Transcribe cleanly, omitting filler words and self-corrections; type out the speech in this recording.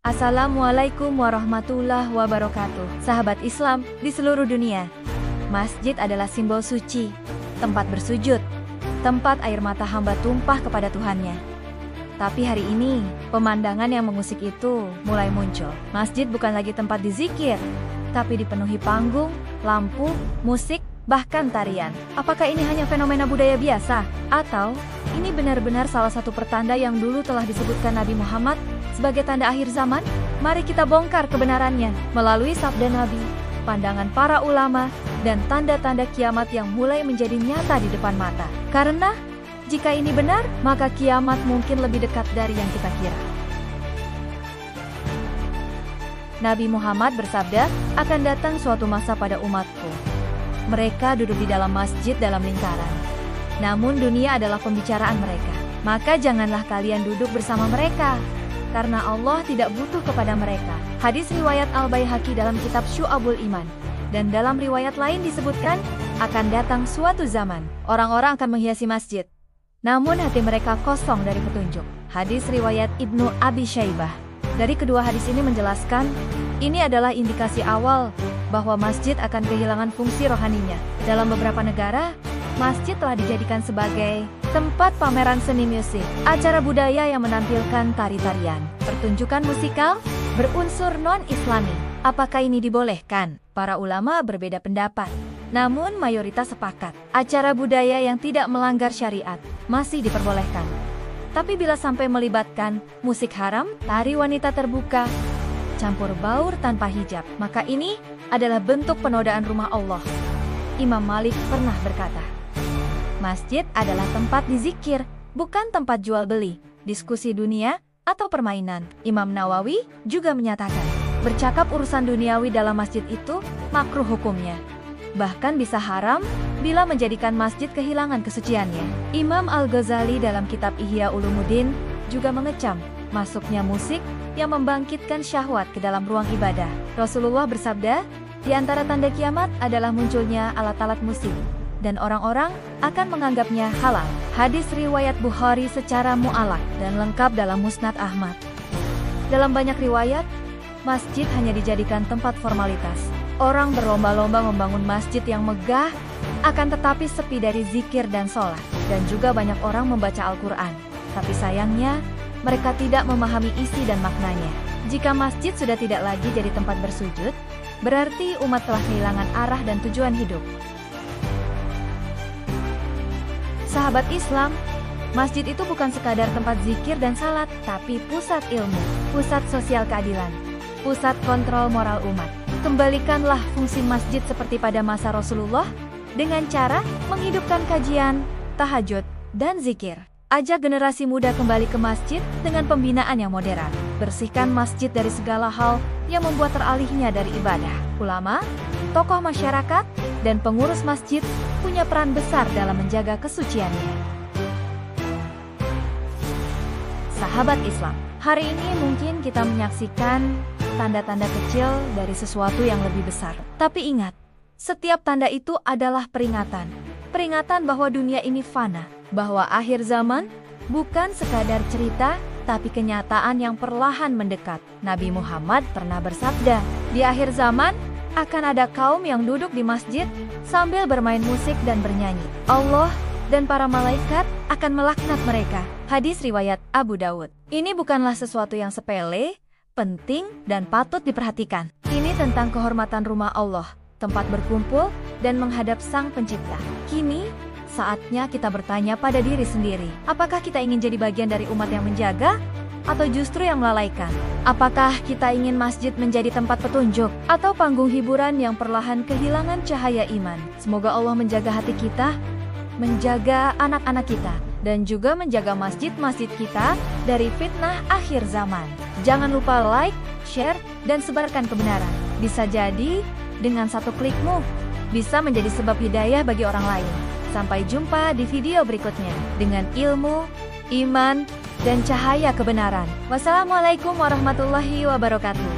Assalamualaikum warahmatullahi wabarakatuh. Sahabat Islam di seluruh dunia, masjid adalah simbol suci, tempat bersujud, tempat air mata hamba tumpah kepada Tuhannya. Tapi hari ini, pemandangan yang mengusik itu mulai muncul. Masjid bukan lagi tempat dizikir, tapi dipenuhi panggung, lampu, musik, bahkan tarian. Apakah ini hanya fenomena budaya biasa? Atau ini benar-benar salah satu pertanda yang dulu telah disebutkan Nabi Muhammad sebagai tanda akhir zaman? Mari kita bongkar kebenarannya melalui sabda Nabi, pandangan para ulama, dan tanda-tanda kiamat yang mulai menjadi nyata di depan mata. Karena jika ini benar, maka kiamat mungkin lebih dekat dari yang kita kira. Nabi Muhammad bersabda, akan datang suatu masa pada umatku. Mereka duduk di dalam masjid dalam lingkaran. Namun dunia adalah pembicaraan mereka. Maka janganlah kalian duduk bersama mereka, karena Allah tidak butuh kepada mereka. Hadis riwayat Al-Baihaqi dalam kitab Syu'abul Iman. Dan dalam riwayat lain disebutkan, akan datang suatu zaman, orang-orang akan menghiasi masjid, namun hati mereka kosong dari petunjuk. Hadis riwayat Ibnu Abi Syaibah. Dari kedua hadis ini menjelaskan, ini adalah indikasi awal bahwa masjid akan kehilangan fungsi rohaninya. Dalam beberapa negara, masjid telah dijadikan sebagai tempat pameran seni musik, acara budaya yang menampilkan tari-tarian, pertunjukan musikal berunsur non-Islami. Apakah ini dibolehkan? Para ulama berbeda pendapat. Namun mayoritas sepakat, acara budaya yang tidak melanggar syariat masih diperbolehkan. Tapi bila sampai melibatkan musik haram, tari wanita terbuka, campur baur tanpa hijab, maka ini adalah bentuk penodaan rumah Allah. Imam Malik pernah berkata, masjid adalah tempat dizikir, bukan tempat jual beli, diskusi dunia, atau permainan. Imam Nawawi juga menyatakan, bercakap urusan duniawi dalam masjid itu makruh hukumnya. Bahkan bisa haram bila menjadikan masjid kehilangan kesuciannya. Imam Al-Ghazali dalam kitab Ihya Ulumuddin juga mengecam masuknya musik yang membangkitkan syahwat ke dalam ruang ibadah. Rasulullah bersabda, di antara tanda kiamat adalah munculnya alat-alat musik, dan orang-orang akan menganggapnya halal. Hadis riwayat Bukhari secara mu'alaq dan lengkap dalam Musnad Ahmad. Dalam banyak riwayat, masjid hanya dijadikan tempat formalitas. Orang berlomba-lomba membangun masjid yang megah, akan tetapi sepi dari zikir dan sholat. Dan juga banyak orang membaca Al-Quran. Tapi sayangnya, mereka tidak memahami isi dan maknanya. Jika masjid sudah tidak lagi jadi tempat bersujud, berarti umat telah kehilangan arah dan tujuan hidup. Sahabat Islam, masjid itu bukan sekadar tempat zikir dan salat, tapi pusat ilmu, pusat sosial keadilan, pusat kontrol moral umat. Kembalikanlah fungsi masjid seperti pada masa Rasulullah dengan cara menghidupkan kajian, tahajud, dan zikir. Ajak generasi muda kembali ke masjid dengan pembinaan yang modern. Bersihkan masjid dari segala hal yang membuat teralihnya dari ibadah. Ulama, tokoh masyarakat, dan pengurus masjid punya peran besar dalam menjaga kesuciannya. Sahabat Islam, hari ini mungkin kita menyaksikan tanda-tanda kecil dari sesuatu yang lebih besar. Tapi ingat, setiap tanda itu adalah peringatan. Peringatan bahwa dunia ini fana, bahwa akhir zaman bukan sekadar cerita, tapi kenyataan yang perlahan mendekat. Nabi Muhammad pernah bersabda, di akhir zaman akan ada kaum yang duduk di masjid sambil bermain musik dan bernyanyi. Allah dan para malaikat akan melaknat mereka. Hadis riwayat Abu Dawud. Ini bukanlah sesuatu yang sepele, penting, dan patut diperhatikan. Ini tentang kehormatan rumah Allah, tempat berkumpul dan menghadap Sang Pencipta. Kini, saatnya kita bertanya pada diri sendiri, apakah kita ingin jadi bagian dari umat yang menjaga, atau justru yang melalaikan? Apakah kita ingin masjid menjadi tempat petunjuk, atau panggung hiburan yang perlahan kehilangan cahaya iman? Semoga Allah menjaga hati kita, menjaga anak-anak kita, dan juga menjaga masjid-masjid kita dari fitnah akhir zaman. Jangan lupa like, share, dan sebarkan kebenaran. Bisa jadi, dengan satu klikmu, bisa menjadi sebab hidayah bagi orang lain. Sampai jumpa di video berikutnya, dengan ilmu, iman, dan cahaya kebenaran. Wassalamualaikum warahmatullahi wabarakatuh.